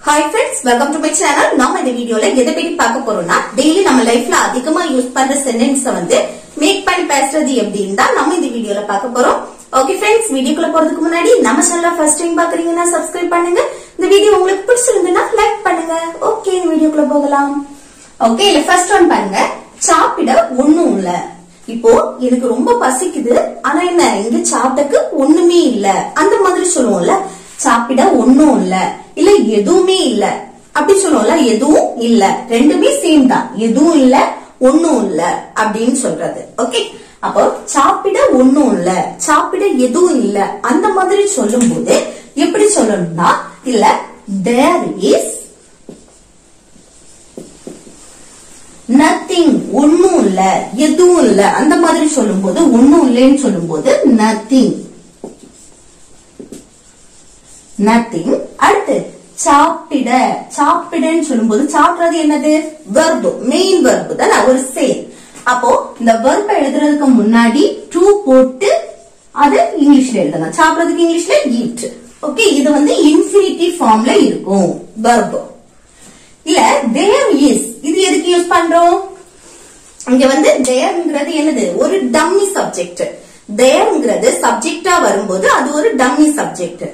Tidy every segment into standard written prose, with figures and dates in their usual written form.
Hi friends, welcome to my channel. நாம இந்த வீடியோல எதை பத்தி பார்க்க போறோம்னா டெய்லி நம்ம லைஃப்ல அதிகமா யூஸ் பண்ற சென்டென்ஸ் வந்து மேக் பண்ணி பேசுறது எப்படின்னு தான் நம்ம இந்த வீடியோல பார்க்க போறோம். ஓகே फ्रेंड्स, வீடியோக்குள்ள போறதுக்கு முன்னாடி நம்ம சேனலை ஃபர்ஸ்ட் டைம் பாக்குறீங்கன்னா சப்ஸ்கிரைப் பண்ணுங்க. இந்த வீடியோ உங்களுக்கு பிடிச்சிருந்தா லைக் பண்ணுங்க. ஓகே, வீடியோக்குள்ள போகலாம். ஓகே, இல்ல ஃபர்ஸ்ட் ஒன் பாருங்க. சாப்பிட ஒண்ணும் இல்ல. இப்போ எனக்கு ரொம்ப பசிக்குது, ஆனா என்ன இங்க சாப்பிட்டக்கு ஒண்ணுமே இல்ல அந்த மாதிரி சொல்லுவோம்ல. சாப்பிட ஒண்ணும் இல்ல, இல்ல எதுவுமே இல்ல அப்படி சொல்லுவோம்ல. எதுவும் இல்ல, ரெண்டுமே சேம் தான். எதுவும் இல்ல, ஒண்ணும் இல்ல அப்படின்னு சொல்றது. ஓகே, அப்போ சாப்பிட ஒண்ணும் இல்ல, சாப்பிட எதுவும் இல்ல அந்த மாதிரி சொல்லும் போது எப்படி சொல்லணும்னா, இல்ல there is nothing, ஒண்ணும் இல்ல, எதுவும் இல்ல அந்த மாதிரி சொல்லும் போது, ஒண்ணும் இல்லைன்னு சொல்லும் போது nothing. அடுத்து சாப்பிட, சாப்பிடன்னு சொல்லும் போது சாப்பிடுறது என்னது? வெர்ப், மெயின் வெர்ப் தான், ஒரு செயல். அப்போ இந்த வெர்ப் எழுதுறதுக்கு முன்னாடி டு போட்டு அது இங்கிலீஷ்ல எழுதணும். சாப்பிடுறதுக்கு இங்கிலீஷ்ல eat. ஓகே, இது வந்து இன்ஃபினிட்டிவ் ஃபார்ம்ல இருக்கும் வெர்ப். இல்ல there is, இது எதுக்கு யூஸ் பண்றோம்? இங்க வந்து தேர்ங்கிறது என்னது? ஒரு டம்மி சப்ஜெக்ட். தேர்ங்கிறது சப்ஜெக்டா வரும்போது அது ஒரு டம்மி சப்ஜெக்ட்.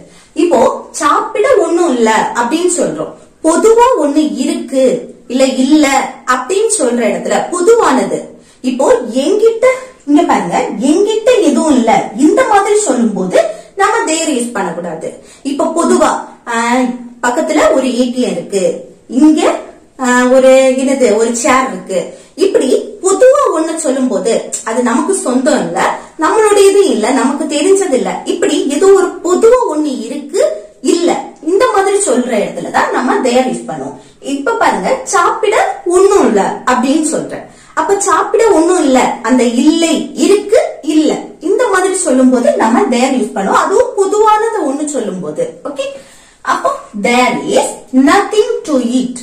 இப்போ சாப்பிட ஒண்ணும் இல்ல அப்படின்னு சொல்றோம். பொதுவா ஒண்ணு இருக்கு இல்ல இல்ல அப்படின்னு சொல்ற இடத்துல பொதுவானது. இப்போ என்கிட்ட, இங்க பாருங்க, என்கிட்ட எதுவும் இல்ல இந்த மாதிரி சொல்லும் போது நம்ம தேர் யூஸ் பண்ணக்கூடாது. இப்ப பொதுவா பக்கத்துல ஒரு ஏடிஎம் இருக்கு, இங்க ஒரு என்னது ஒரு சேர் இருக்கு, இப்படி பொதுவா ஒண்ணு சொல்லும் போது அது நமக்கு சொந்தம் இல்ல, நம்மளுடையது இல்ல, நமக்கு தெரிஞ்சது இல்ல, இப்படி ஏதோ ஒரு பொதுவா ஒண்ணு இருக்கு இல்ல இந்த மாதிரி சொல்ற இடத்துலதான் நம்ம தேர் யூஸ் பண்ணுவோம். இப்ப பாருங்க, சாப்பிட ஒண்ணும் இல்ல அப்படின்னு சொல்றேன். அப்ப சாப்பிட ஒண்ணும் இல்ல, அந்த இல்லை இருக்கு இல்ல இந்த மாதிரி சொல்லும் போது நம்ம தேர் யூஸ் பண்ணுவோம். அதுவும் பொதுவானது ஒண்ணு சொல்லும் போது. ஓகே, அப்போ there is nothing to eat.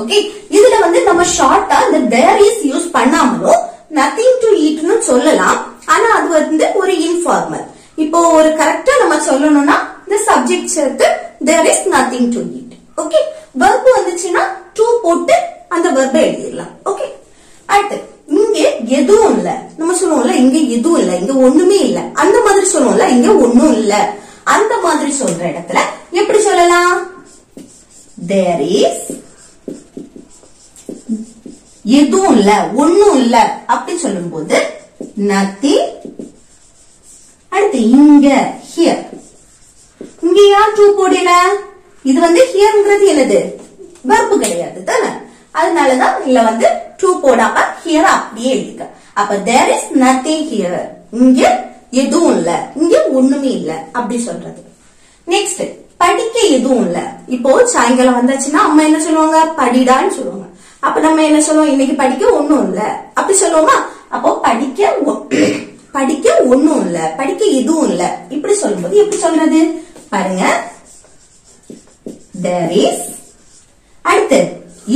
Okay, இதுல வந்து நம்ம ஷார்ட்டா இந்த there is யூஸ் பண்ணாமலும் nothing to eat னு சொல்லலாம். ஆனா அது வந்து ஒரு இன்ஃபார்மல். இப்போ ஒரு கரெக்டா நம்ம சொல்லணும்னா இந்த சப்ஜெக்ட் சேர்த்து there is nothing to eat. Okay, verb வந்துச்சுன்னா to போட்டு அந்த வெர்பை எழுதிடலாம். ஓகே, அடுத்து இங்க எதுவும் இல்ல நம்ம சொல்லுவோம்ல, இங்க எதுவும் இல்ல, இங்க ஒண்ணுமே இல்ல அந்த மாதிரி சொல்லுவோம்ல. இங்க ஒண்ணும் இல்ல அந்த மாதிரி சொல்ற இடத்துல எப்படி சொல்லலாம்? there is, எதுவும் இல்ல, ஒண்ணும் இல்ல அப்படி சொல்லும் போது nothing. அடுத்து இங்க here, இங்க யார் டு போடல? இது வந்து ஹியர்ங்கிறது என்னது? வெர்ப் கிடையாது தானே, அதனாலதான் இல்ல வந்து டு போடாம ஹியர் அப்படியே எழுதிக்க. அப்ப there is nothing here, இங்க எதுவும் இல்ல, இங்க ஒண்ணுமே இல்ல அப்படி சொல்றது. நெக்ஸ்ட், படிக்க எதுவும் இல்ல. இப்போ சாயங்காலம் வந்தாச்சுன்னா அம்மா என்ன சொல்லுவாங்க? படிடான்னு சொல்லுவாங்க. அப்ப நம்ம என்ன சொல்லுவோம்? இன்னைக்கு படிக்க ஒண்ணும் இல்ல அப்படி சொல்லுவோமா? அப்போ படிக்க ஒண்ணும் இல்ல, படிக்க எதுவும் இல்ல இப்படி சொல்லும்போது எப்படி சொல்றது பாருங்க. there is, அடுத்து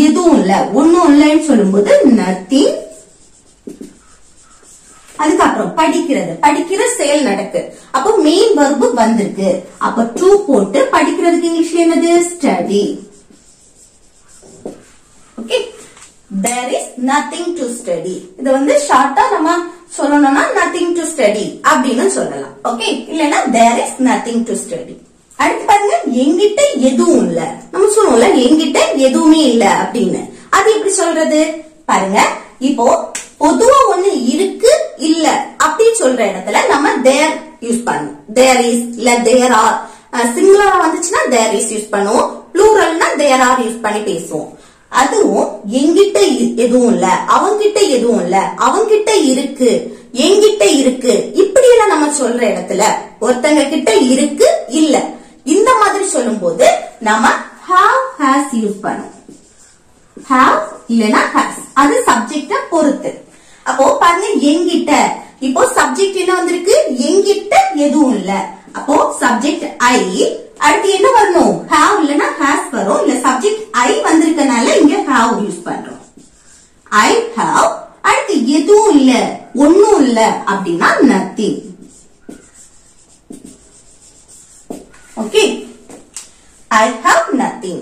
எதுவும் இல்ல, ஒண்ணும் இல்லன்னு சொல்லும்போது nothing. அதுக்கப்புறம் படிக்கிறது, படிக்கிற செயல் நடக்கு. அப்போ மெயின் வெர்ப் வந்திருக்கு. அப்ப டு போட்டு படிக்கிறதுக்கு இங்கிலீஷ்ல என்னது? Study. Okay, there is nothing to study. இது வந்து ஷார்ட்டா நம்ம சொல்லணும்னா nothing to study அப்படின்னு சொல்லலாம். ஓகே, இல்லனா there is nothing to study. அடுத்து பாருங்க, என்கிட்ட எதுவும் இல்ல. நம்ம சொல்லுவோம்ல என்கிட்ட எதுவுமே இல்ல அப்படின்னு. அது எப்படி சொல்றது பாருங்க. இப்போ பொதுவா ஒண்ணு இருக்கு இல்ல அப்படி சொல்ற இடத்துல நம்ம there யூஸ் பண்ணுவோம். there is இல்ல there are. சிங்குலரா வந்துச்சுன்னா there is யூஸ் பண்ணுவோம். ப்ளூரல்னா there are யூஸ் பண்ணி பேசுவோம். அதுவும் என்கிட்ட எதுவும் இல்ல, அவங்கிட்ட எதுவும் இல்ல, அவங்கிட்ட இருக்கு, என்கிட்ட இருக்கு இப்படி எல்லாம் நம்ம சொல்ற இடத்துல ஒருத்தங்க கிட்ட இருக்கு இல்ல இந்த மாதிரி சொல்லும் போது நம்ம have has யூஸ் பண்ணுவோம். have இல்லனா has, அது சப்ஜெக்ட பொறுத்து. அப்போ பாருங்க, என்கிட்ட, இப்போ சப்ஜெக்ட் என்ன வந்திருக்கு? என்கிட்ட எதுவும் இல்ல. அப்போ சப்ஜெக்ட் I, அடுத்து என்ன வரணும்? have இல்லனா has வரும். இல்ல சப்ஜெக்ட் I வந்திருக்கனால இங்க have யூஸ் பண்றோம். I have. அடுத்து எதுவும் இல்ல, ஒண்ணும் இல்ல அப்படின்னா nothing. Okay, I have nothing.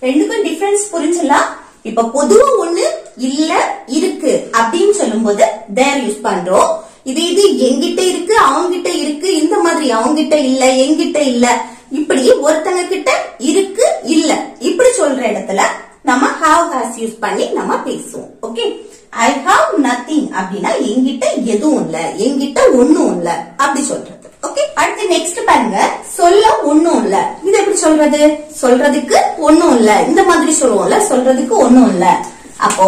ரெண்டுக்கும் டிஃபரன்ஸ் புரிஞ்சலாம். இப்ப பொதுவா ஒண்ணு இல்ல இருக்கு அப்படின்னு சொல்லும் போது தேர் யூஸ் பண்றோம். இது எங்கிட்ட இருக்கு அவங்கிட்ட இருக்கு இந்த மாதிரி அவங்கிட்ட இல்ல எங்கிட்ட இல்ல இப்படி ஒருத்தங்க கிட்ட இருக்கு இல்ல இப்படி சொல்ற இடத்துல நம்ம have has யூஸ் பண்ணி நம்ம பேசுவோம். ஓகே, I have nothing அப்படின்னா எங்கிட்ட எதுவும் இல்ல எங்கிட்ட ஒண்ணும் இல்ல அப்படி சொல்றது. ஓகே, அடுத்து நெக்ஸ்ட் பாருங்க, சொல்ல ஒண்ணும் இல்ல. இது எப்படி சொல்றது? சொல்றதுக்கு ஒண்ணும் இல்ல இந்த மாதிரி சொல்லுவோம்ல, சொல்றதுக்கு ஒண்ணும் இல்ல. அப்போ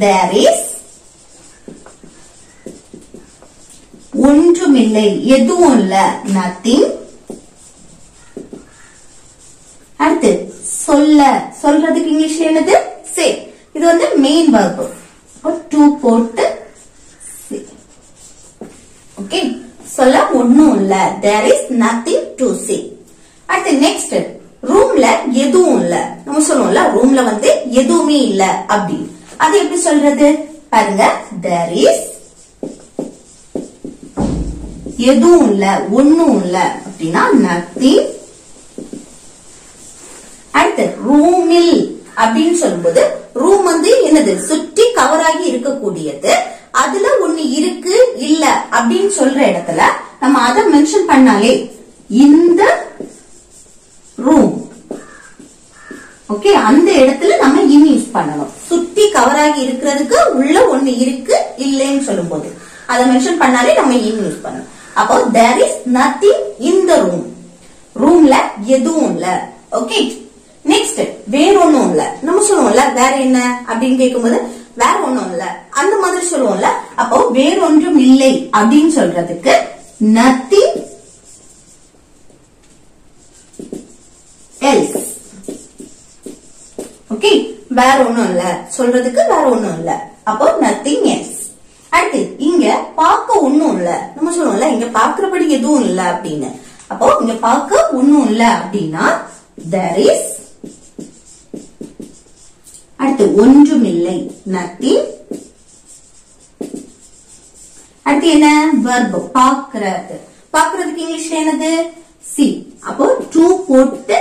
there is ஒன்றுமில்லை எதுவும் இல்ல nothing. அடுத்து சொல்ல, சொல்றதுக்கு இங்கிலீஷ்ல என்னது? say. இது வந்து மெயின் verb. to போட்டு say. ஓகே, சொல்ல ஒண்ணும் இல்ல there is nothing to say. அடுத்து நெக்ஸ்ட், ரூம்ல எதுவும் இல்ல. நம்ம சொல்லுவோம்ல ரூம்ல வந்து எதுவுமே இல்ல அப்படி. அது எப்படி சொல்றது பாருங்க, there is எதுவும் இல்ல ஒண்ணும் இல்ல அப்படின்னா nothing. அடுத்து ரூமில் அப்படின்னு சொல்லும்போது ரூம் வந்து என்னது? சுற்றி கவர் ஆகி இருக்கக்கூடியது. அதுல ஒண்ணு இருக்கு இல்ல அப்படின்னு சொல்ற இடத்துல நம்ம அதை மென்ஷன் பண்ணாலே இந்த ரூம். ஓகே, அந்த இடத்துல நம்ம இன் யூஸ் பண்ணணும். சுத்தி கவர் ஆகி இருக்கிறதுக்கு உள்ள ஒண்ணு இருக்கு இல்லைன்னு சொல்லும் போது அதை மென்ஷன் பண்ணாலே நம்ம இன் யூஸ் பண்ணணும். அப்போ there is nothing in the room. ரூம்ல எதுவும் இல்ல. ஓகே, நெக்ஸ்ட் வேற ஒண்ணும் இல்ல. நம்ம சொல்லுவோம்ல வேற என்ன அப்படின்னு கேட்கும்போது வேற ஒண்ணும் இல்ல அந்த மாதிரி சொல்லுவோம்ல. அப்போ வேற ஒன்றும் இல்லை அப்படின்னு சொல்றதுக்கு nothing else. ஓகே, வேற ஒண்ணும் இல்ல சொல்றதுக்கு வேற ஒண்ணும் இல்ல. அப்போ nothing else. அடுத்து இங்க பார்க்க ஒண்ணும் இல்ல. நம்ம சொல்லுவோம்ல இங்க பாக்குறபடி எதுவும் இல்ல அப்படின்னு. அப்போ இங்க பார்க்க ஒண்ணும் இல்ல அப்படின்னா there is. அடுத்து ஒன்றுமில்லை nothing. அடுத்து என்ன? verb பார்க்கிறது. பார்க்கிறதுக்கு இங்கிலீஷ்ல என்னது? see. அப்போ to போட்டு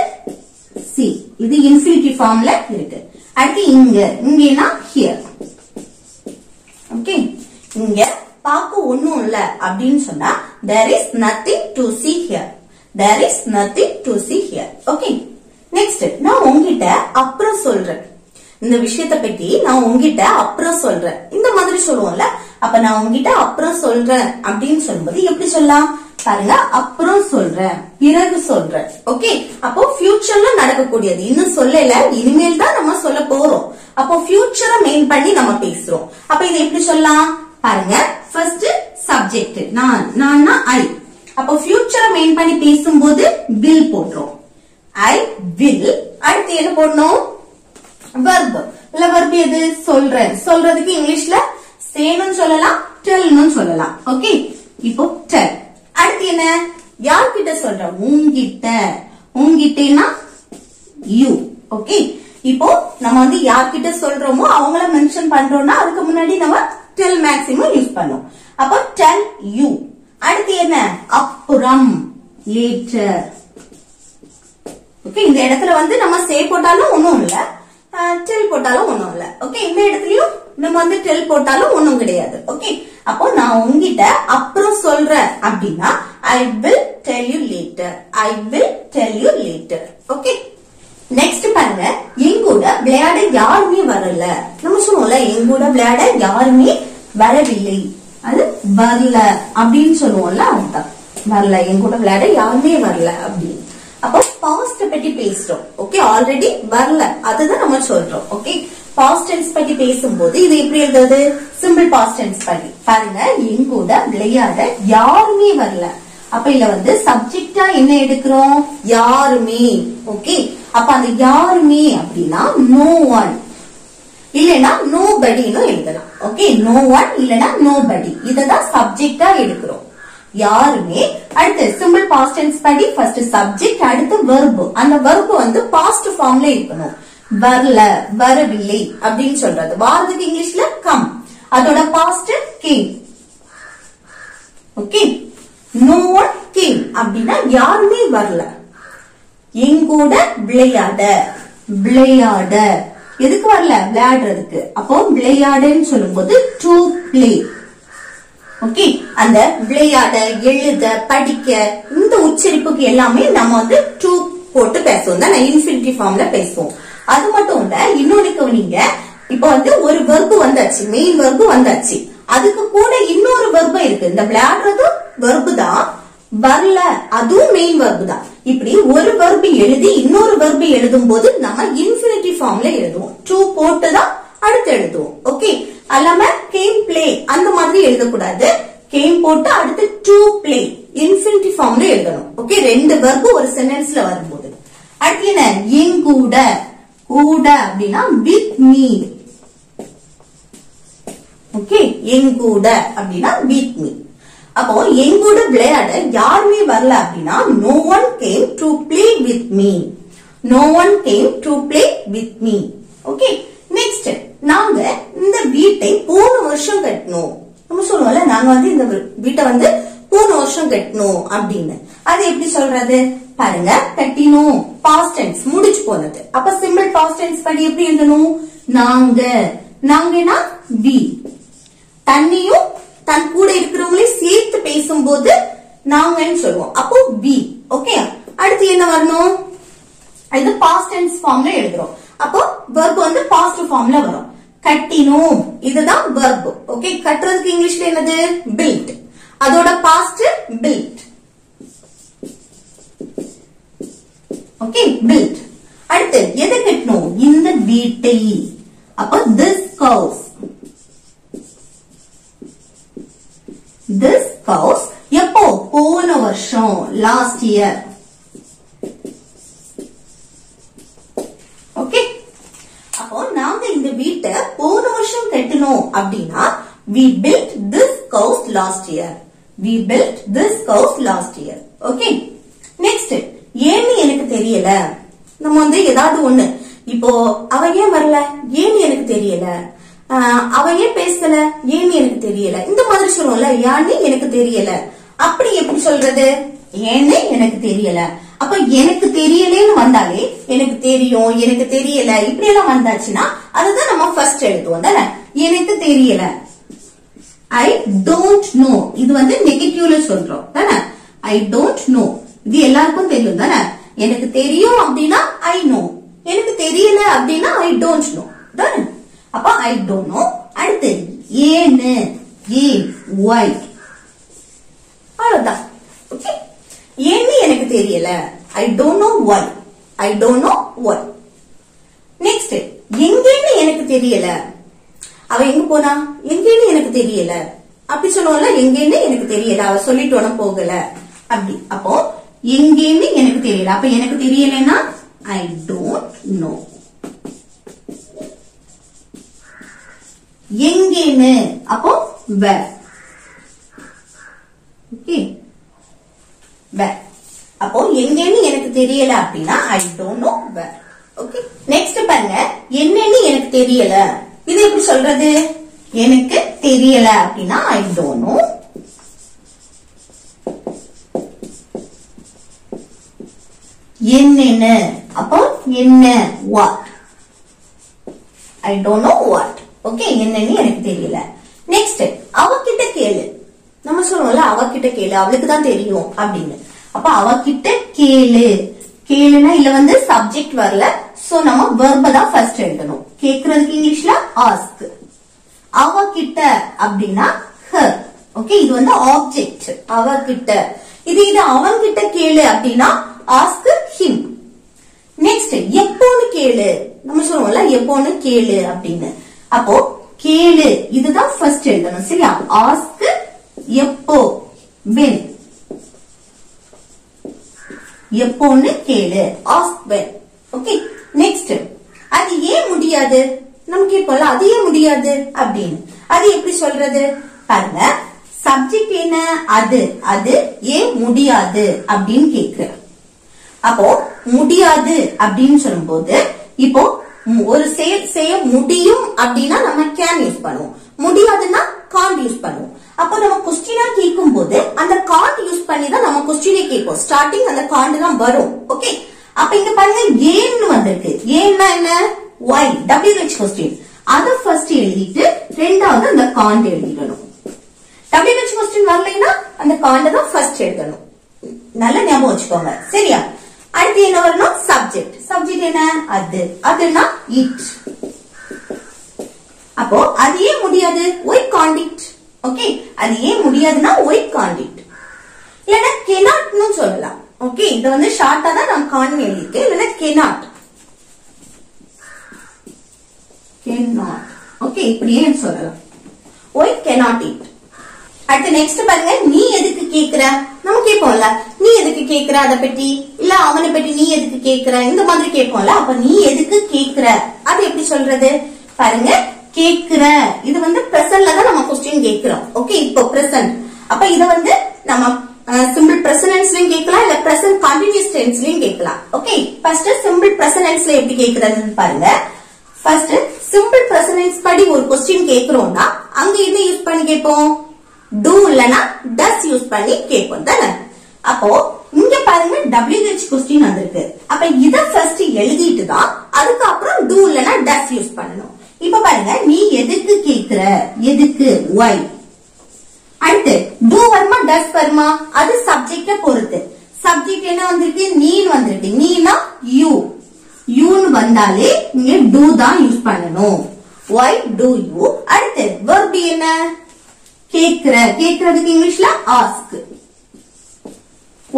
see. இது இன்ஃபினிட்டிவ் ஃபார்ம்ல இருக்கு. அடுத்து இங்கன்னா here. ஓகே, இங்க பார்க்க ஒண்ணும் இல்ல அப்படின்னு சொன்னா there is nothing to see here. There is nothing to see here. Okay, next நான் உங்ககிட்ட அப்புறம் சொல்றேன். இந்த விஷயத்தை பத்தி நான் உங்ககிட்ட அப்புறம் சொல்றேன் இந்த மாதிரி சொல்லுவோம்ல. அப்ப நான் உங்ககிட்ட அப்புறம் சொல்றேன் அப்படின்னு சொல்லும்போது எப்படி சொல்லலாம் பாருங்க, அப்புறம் சொல்றேன் பிறகு சொல்றேன். ஓகே, அப்போ ஃபியூச்சர்ல நடக்கக்கூடியது இன்னும் சொல்லல, இனிமேல் தான் நம்ம சொல்ல போறோம். அப்போ ஃபியூச்சரை மெயின் பண்ணி நம்ம பேசுறோம். அப்ப இதை எப்படி சொல்லலாம் பாருங்க, ஃபர்ஸ்ட் சப்ஜெக்ட் நான் ஐ. அப்போ ஃபியூச்சரை மெயின் பண்ணி பேசும்போது will போடுறோம். I will. அடுத்து என்ன போடணும்? verb. இல்ல verb எது? சொல்றேன். சொல்றதுக்கு இங்கிலீஷ்ல sayன்னு சொல்லலாம் tellன்னு சொல்லலாம். ஓகே, இப்போ tell. அடுத்து என்ன? யார்கிட்ட சொல்ற? உங்கிட்ட. உங்கிட்டனா you. ஓகே, இப்போ நம்ம வந்து யார்கிட்ட சொல்றோமோ அவங்கள மென்ஷன் பண்றோம்னா அதுக்கு முன்னாடி நம்ம tell மேக்ஸிமம் யூஸ் பண்ணுவோம். அப்போ tell you. அடுத்து என்ன? அப்புறம் later. ஓகே, இந்த இடத்துல வந்து நம்ம say போட்டாலும் ஒண்ணும் இல்ல, tell போட்டாலும் ஒண்ணும் இல்ல. ஓகே, இந்த இடத்துலயும் நம்ம வந்து tell போட்டாலும் ஒண்ணும் கிடையாது. ஓகே, அப்போ நான் உங்ககிட்ட அப்புறம் சொல்றேன் அப்படின்னா I will tell you later. I will tell you later. Okay, next பாருங்க, எங்கூட விளையாட யாருமே வரல. நம்ம சொல்லுவோம்ல எங்கூட விளையாட யாருமே வரவில்லை, அது வரல அப்படின்னு சொல்லுவோம்ல. அதுதான் வரல, எங்கூட விளையாட யாருமே வரல அப்படின்னு. அப்போ பாஸ்ட் பத்தி பேசுறோம். ஓகே, ஆல்ரெடி வரல அதுதான் நம்ம சொல்றோம். ஓகே, பாஸ்ட் டென்ஸ் பத்தி பேசும்போது இது எப்படி எழுதுறது? சிம்பிள் பாஸ்ட் டென்ஸ் பத்தி பாருங்க, எங்கூட விளையாட யாருமே வரல. அப்ப இதுல வந்து சப்ஜெக்டா என்ன எடுக்கிறோம்? யாருமே. ஓகே, அப்ப அந்த யாருமே அப்படின்னா no one இல்லனா nobody-னு எழுதலாம். ஓகே, no one இல்லனா nobody இததான் சப்ஜெக்டா எடுக்கிறோம். யாருமே. அடுத்து சிம்பிள் பாஸ்ட் டென்ஸ் படி ஃபர்ஸ்ட் சப்ஜெக்ட், அடுத்து verb. அந்த verb வந்து பாஸ்ட் ஃபார்ம்ல இருக்கணும். வரல, வரவில்லை அப்படின்னு சொல்றது. வாரதுக்கு இங்கிலீஷ்ல come, அதோட past came. Okay, no one came அப்படின்னா யாருமே வரல. எங்கூட விளையாட விளையாட. எதுக்கு வரல? விளையாடுறதுக்கு. அப்போ விளையாடுன்னு சொல்லும்போது டு பிளே. ஓகே, அந்த விளையாட, எழுத, படிக்க இந்த உச்சரிப்புக்கு எல்லாமே நம்ம வந்து டு போட்டு பேசுவோம் தான், இன்ஃபினிட்டிவ் ஃபார்ம்ல பேசுவோம். அது மட்டும் இல்ல, இன்னொன்னு கவனிங்க. இப்ப வந்து ஒரு வெர்பு வந்தாச்சு, மெயின் வெர்பு வந்தாச்சு, அதுக்கு கூட இன்னொரு வெர்பு இருக்கு. இந்த விளையாடுறதும் வெர்பு தான், வரல அதுவும் மெயின் வெர்பு தான். இப்படி ஒரு வெர்பு எழுதி இன்னொரு வெர்பு எழுதும் போது நம்ம இன்ஃபினிட்டிவ் ஃபார்ம்ல எழுதுவோம், டு போட்டு தான் அடுத்து எழுதுவோம். ஓகே, அல்லாம கேம் பிளே அந்த மாதிரி எழுதக்கூடாது. கேம் போட்டு அடுத்து டு பிளே இன்ஃபினிட்டிவ் ஃபார்ம்ல எழுதணும். ஓகே, ரெண்டு வெர்பு ஒரு சென்டென்ஸ்ல வரும்போது. அடுத்து என்ன? எங்கூட. கூட அப்படின்னா வித் மீ. ஓகே, எங்கூட அப்படின்னா வித் மீ. அப்போ எங்கூட விளையாட யாருமே வரல அப்படின்னா no one came to play with me. No one came to play with me. Okay, next, நாங்க இந்த வீட்டை போன வருஷம் கட்டணும். நம்ம சொல்லுவோம்ல, நாங்க வந்து இந்த வீட்டை வந்து போன வருஷம் கட்டணும் அப்படின்னு. அது எப்படி சொல்றது? பாருங்க, கட்டினோம் பாஸ்ட் டென்ஸ் முடிச்சு போனது. அப்ப சிம்பிள் பாஸ்ட் டென்ஸ் படி எப்படி எழுதணும்? நாங்க. நாங்கன்னா we. தண்ணியும் தன் கூட இருக்கிறவங்களையும் சேர்த்து பேசும்போது நாங்கன்னு சொல்லுவோம். அப்போ we. ஓகே, அடுத்து என்ன வரணும்? இது பாஸ்ட் டென்ஸ் ஃபார்ம்ல எழுதுறோம். அப்போ verb வந்து பாஸ்ட் ஃபார்ம்ல வரும். கட்டினோம், இதுதான் verb. ஓகே, கட்டுறதுக்கு இங்கிலீஷ்ல என்னது? built. அதோட பாஸ்ட் built. Okay, built. அடுத்து எதை கட்டணும்? இந்த வீட்டை. அப்ப this house. This house எப்போ? போன வருஷம், லாஸ்ட் இயர். ஓகே, அப்போ நாங்க இந்த வீட்டை போன வருஷம் கட்டணும் அப்படின்னா we built this house last year. We built this house last year. Okay, next, ஏன்னு எனக்கு தெரியல. நம்ம வந்து ஏதாவது ஒண்ணு, இப்போ அவ ஏன் வரல, ஏன்னு எனக்கு தெரியல, அவ ஏன் பேசல, ஏன்னு எனக்கு தெரியல, இந்த மாதிரி சொல்லுவோம்ல, ஏன்னு எனக்கு தெரியல. அப்படி எப்படி சொல்றது? ஏன்னு எனக்கு தெரியல. அப்ப எனக்கு தெரியலன்னு வந்தாலே எனக்கு தெரியும், எனக்கு தெரியல இப்படி எல்லாம் வந்தாச்சுன்னா அதுதான் நம்ம ஃபர்ஸ்ட் எழுதுவோம் தானே. எனக்கு தெரியல, ஐ டோன்ட் நோ. இது வந்து நெகட்டிவ்ல சொல்றோம் தானே. ஐ டோன்ட் நோ இது எல்லாருக்கும் தெரியும் தானே. எனக்கு தெரியும் அப்படின்னா ஐ நோ, எனக்கு தெரியல அப்படின்னா ஐ டோன்ட் நோ தானே. அப்ப ஐ டோன்ட் நோ. அடுத்து ஏன்னு, ஏன், ஒய், அவ்வளவுதான். ஓகே, ஏன்னு எனக்கு தெரியல, I don't know Y. I don't know Y. Next, எங்கன்னு எனக்கு தெரியல. அவ எங்க போனா, எங்கன்னு எனக்கு தெரியல அப்படி சொல்லுவோம்ல. எங்கன்னு எனக்கு தெரியல, அவ சொல்லிட்டு போகல அப்படி. அப்போ எங்கன்னு எனக்கு தெரியல. அப்ப எனக்கு தெரியலன்னா ஐ டோன்ட் நோ. எங்கன்னு அப்போ where. Okay, where. அப்போ எங்கன்னு எனக்கு தெரியல அப்படின்னா I don't know where. Okay, next பாருங்க, என்னன்னு எனக்கு தெரியல. இது எப்படி சொல்றது? எனக்கு தெரியல அப்படின்னா ஐ டோன்ட் நோ. என்னன்னு அப்போ என்ன, what. I don't know what. Okay, என்னன்னு எனக்கு தெரியல. நெக்ஸ்ட், அவகிட்ட கேளு. நம்ம சொல்லுவோம்ல, அவகிட்ட கேளு, அவளுக்கு தான் தெரியும் அப்படின்னு. அப்ப அவகிட்ட கேளு. கேளுனா இல்ல வந்து சப்ஜெக்ட் வரல, சோ நம்ம verb தான் ஃபர்ஸ்ட் எழுதணும். கேக்குறதுக்கு இங்கிலீஷ்ல ஆஸ்க். அவகிட்ட அப்படின்னா her. ஓகே, இது வந்து ஆப்ஜெக்ட். அவகிட்ட. இது அவன்கிட்ட கேளு அப்படின்னா ஆஸ்க் him. நெக்ஸ்ட், எப்போன்னு கேளு. நம்ம சொல்லுவோம்ல, எப்போன்னு கேளு அப்படின்னு. அப்போ கேளு இதுதான் ஃபர்ஸ்ட் எழுதணும், சரியா? ஆஸ்க் எப்போ, when. எப்போன்னு கேளு, ஆஸ்க் when. ஓகே, நெக்ஸ்ட், அது ஏன் முடியாது. நமக்கு கேட்போம்ல, அது ஏன் முடியாது அப்படின்னு. அது எப்படி சொல்றது? பாருங்க, சப்ஜெக்ட் என்ன, அது. அது ஏன் முடியாது அப்படின்னு கேக்குற. அப்போ முடியாது அப்படின்னு சொல்லும்போது, இப்போ ஒரு செயல் செய்ய முடியும் அப்படின்னா நம்ம கேன் யூஸ் பண்ணுவோம், முடியாதுன்னா காண்ட் யூஸ் பண்ணுவோம். அப்போ நம்ம கொஸ்டினா கேட்கும் போது அந்த காண்ட் யூஸ் பண்ணி தான் நம்ம கொஸ்டினே கேட்போம். ஸ்டார்டிங் அந்த காண்ட் தான் வரும். ஓகே, அப்ப இங்க பாருங்க ஏன்னு வந்திருக்கு. ஏன்னா என்ன? why WH question. அத ஃபர்ஸ்ட் எழுதிட்டு ரெண்டாவது அந்த காண்ட் எழுதிடணும். WH கொஸ்டின் வரலைன்னா அந்த காண்ட் தான் ஃபர்ஸ்ட் எழுதணும். நல்ல ஞாபகம் வச்சுக்கோங்க. சரியா? அடுத்து என்ன வரணும்? சப்ஜெக்ட். சப்ஜெக்ட் என்ன? அது. அதுனா இட். அப்போ அது ஏன் முடியாது? why can't it? ஓகே, அது ஏன் முடியாதுன்னா why can't it? இல்லனா cannot னு சொல்லலாம். ஓகே, இது வந்து ஷார்ட்டா தான் நான் can't எழுதிருக்கேன். இல்லனா cannot. cannot. ஓகே, இப்படியே சொல்லலாம். why cannot it? அடுத்து நெக்ஸ்ட் பாருங்க, நீ எதுக்கு கேக்குற? நம்ம கேட்போம்ல, நீ எதுக்கு கேக்குற அத பத்தி, இல்ல அவனை பத்தி நீ எதுக்கு கேக்குற, இந்த மாதிரி கேட்போம்ல. அப்ப நீ எதுக்கு கேக்குற அது எப்படி சொல்றது? பாருங்க, கேக்குற இது வந்து பிரசன்ட்ல தான் நம்ம क्वेश्चन கேக்குறோம். ஓகே, இப்போ பிரசன்ட். அப்ப இத வந்து நம்ம சிம்பிள் பிரசன்ட் டென்ஸ்லயும் கேட்கலாம், இல்ல பிரசன்ட் கண்டினியூஸ் டென்ஸ்லயும் கேட்கலாம். ஓகே, ஃபர்ஸ்ட் சிம்பிள் பிரசன்ட் டென்ஸ்ல எப்படி கேக்குறதுன்னு பாருங்க. ஃபர்ஸ்ட் சிம்பிள் பிரசன்ட் டென்ஸ் படி ஒரு क्वेश्चन கேக்குறோம்னா அங்க என்ன யூஸ் பண்ணி கேட்போம்? do இல்லனா does யூஸ் பண்ணி கேட்போம் தானே. அப்போ இங்க பாருங்க WH क्वेश्चन வந்திருக்கு. அப்ப இத ஃபர்ஸ்ட் எழுதிட்டு தான் அதுக்கு அப்புறம் do இல்லனா does யூஸ் பண்ணனும். இப்ப பாருங்க, நீ எதுக்கு கேக்குற? எதுக்கு? why. அடுத்து do வருமா does வருமா? அது சப்ஜெக்ட்ட பொறுத்து. சப்ஜெக்ட் என்ன வந்திருக்கு? நீன்னு வந்திருக்கு. நீனா you. youன்னு வந்தாலே இங்க do தான் யூஸ் பண்ணனும். why do you. அடுத்து verb என்ன? கேக்குற. கேக்குறதுக்கு இங்கிலீஷ்ல ask.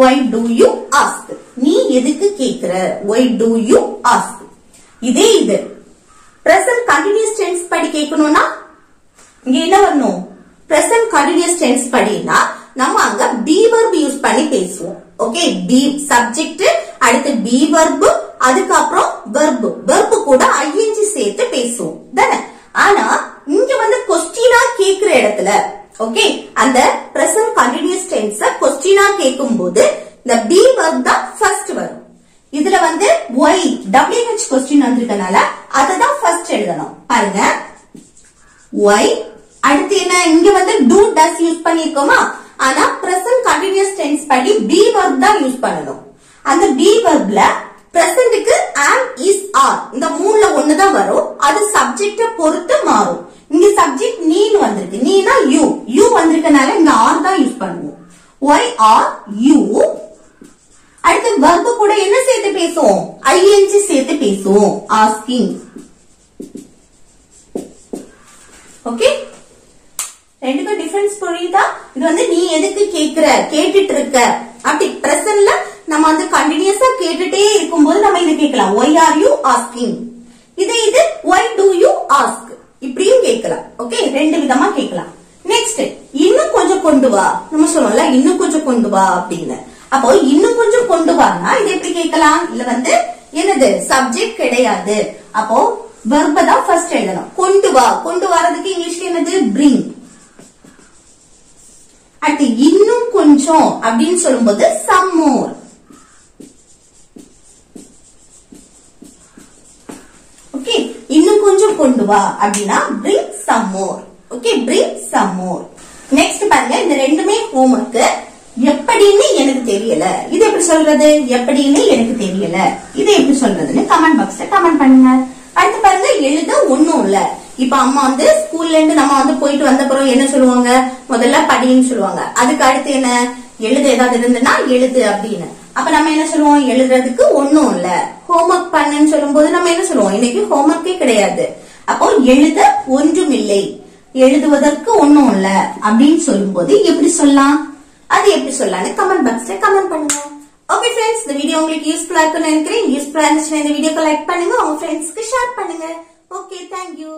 why do you ask. நீ எதுக்கு கேக்குற? why do you ask. இதே இது present continuous tense படி கேட்கணும்னா இங்க என்ன வரணும்? present continuous tense படினா நம்ம அங்க be verb யூஸ் பண்ணி பேசுவோம். ஓகே, be subject, அடுத்து be verb, அதுக்கு அப்புறம் verb. verb கூட ing சேர்த்து பேசுவோம் தானே. ஆனா இங்க வந்து क्वेश्चनா கேக்குற இடத்துல ஓகே, அந்த present continuous tense क्वेश्चनா கேக்கும்போது இந்த be verb தான் ஃபர்ஸ்ட் வரும். இதுல வந்து why WH क्वेश्चन வந்திருக்கனால அததான் ஃபர்ஸ்ட் எழுதணும். பாருங்க, why. அடுத்து என்ன? இங்க வந்து do does யூஸ் பண்ணிருக்கோமா, ஆனா present continuous tense படி be verb தான் யூஸ் பண்ணணும். அந்த be verbல presentக்கு am, is, are இந்த மூணுல ஒண்ணு தான் வரும். அது சப்ஜெக்ட்ட பொறுத்து மாறும். இங்க சப்ஜெக்ட் நீன்னு வந்திருக்கு. நீனா you. you வந்திருக்கனால இங்க are தான் யூஸ் பண்ணுவோம். why are you. அடுத்து verb கூட என்ன சேர்த்து பேசுவோம்? ing சேர்த்து பேசுவோம். asking. ஓகே, ரெண்டுக்கும் டிஃபரன்ஸ் புரியுதா? இது வந்து நீ எதுக்கு கேக்குற, கேட்டுட்டு இருக்க. அப்படி பிரசன்ட்ல நம்ம வந்து கண்டினியூஸா கேட்டுட்டே இருக்கும்போது நம்ம இத கேட்கலாம். why are you asking. இது why do you ask. இப்படியும் கேட்கலாம். ஓகே, ரெண்டு விதமா கேட்கலாம். நெக்ஸ்ட், இன்னும் கொஞ்சம் கொண்டு வா. நம்ம சொல்லுவோம்ல, இன்னும் கொஞ்சம் கொண்டு வா அப்படின்னு. அப்போ இன்னும் கொஞ்சம் கொண்டு வானா இது எப்படி கேட்கலாம்? இல்ல வந்து என்னது? சப்ஜெக்ட் கிடையாது. அப்போ verb தான் ஃபர்ஸ்ட் எழுதணும். கொண்டு வா. கொண்டு வரதுக்கு இங்கிலீஷ்ல என்னது? bring. அடுத்து இன்னும் கொஞ்சம் அப்படின்னு சொல்லும்போது some more. ஓகே, இன்னும் கொஞ்சம் கொண்டு வா அப்படின்னா bring some more. Okay, bring some more. Next பாருங்க, இந்த ரெண்டுமே ஹோம்வொர்க். எப்படின்னு எனக்கு தெரியல. இது எப்படி சொல்றது? எப்படின்னு எனக்கு தெரியல. இது எப்படி சொல்றதுன்னு கமெண்ட் பாக்ஸ்ல கமெண்ட் பண்ணுங்க. அடுத்து பாருங்க, எழுத ஒண்ணும் இல்ல. இப்ப அம்மா வந்து ஸ்கூல்ல இருந்து நம்ம வந்து போயிட்டு வந்த பிறகு என்ன சொல்லுவாங்க? முதல்ல படின்னு சொல்லுவாங்க. அதுக்கு அடுத்து என்ன? எழுத ஏதாவது இருந்துன்னா எழுது அப்படின்னு. அப்ப நம்ம என்ன சொல்லுவோம்? எழுதுறதுக்கு ஒண்ணும் இல்ல. ஹோம்வொர்க் பண்ணுன்னு சொல்லும் போது நம்ம என்ன சொல்லுவோம்? இன்னைக்கு ஹோம்வொர்க்கே கிடையாது. அப்போ எழுத ஒன்றும் இல்லை, எழுதுவதற்கு ஒண்ணும் இல்ல அப்படின்னு சொல்லும் போது எப்படி சொல்லலாம்? அது எப்படி சொல்லலாம்னு கமெண்ட் பாக்ஸ்ல கமெண்ட் பண்ணுங்க. ஓகே ஃப்ரெண்ட்ஸ், இந்த வீடியோ உங்களுக்கு யூஸ்ஃபுல்லா இருக்கும்னு நினைக்கிறேன். யூஸ்ஃபுல்லா இருந்துச்சுன்னா இந்த வீடியோக்கு லைக் பண்ணுங்க, உங்க ஃப்ரெண்ட்ஸ்க்கு ஷேர் பண்ணுங்க. Okay, thank you.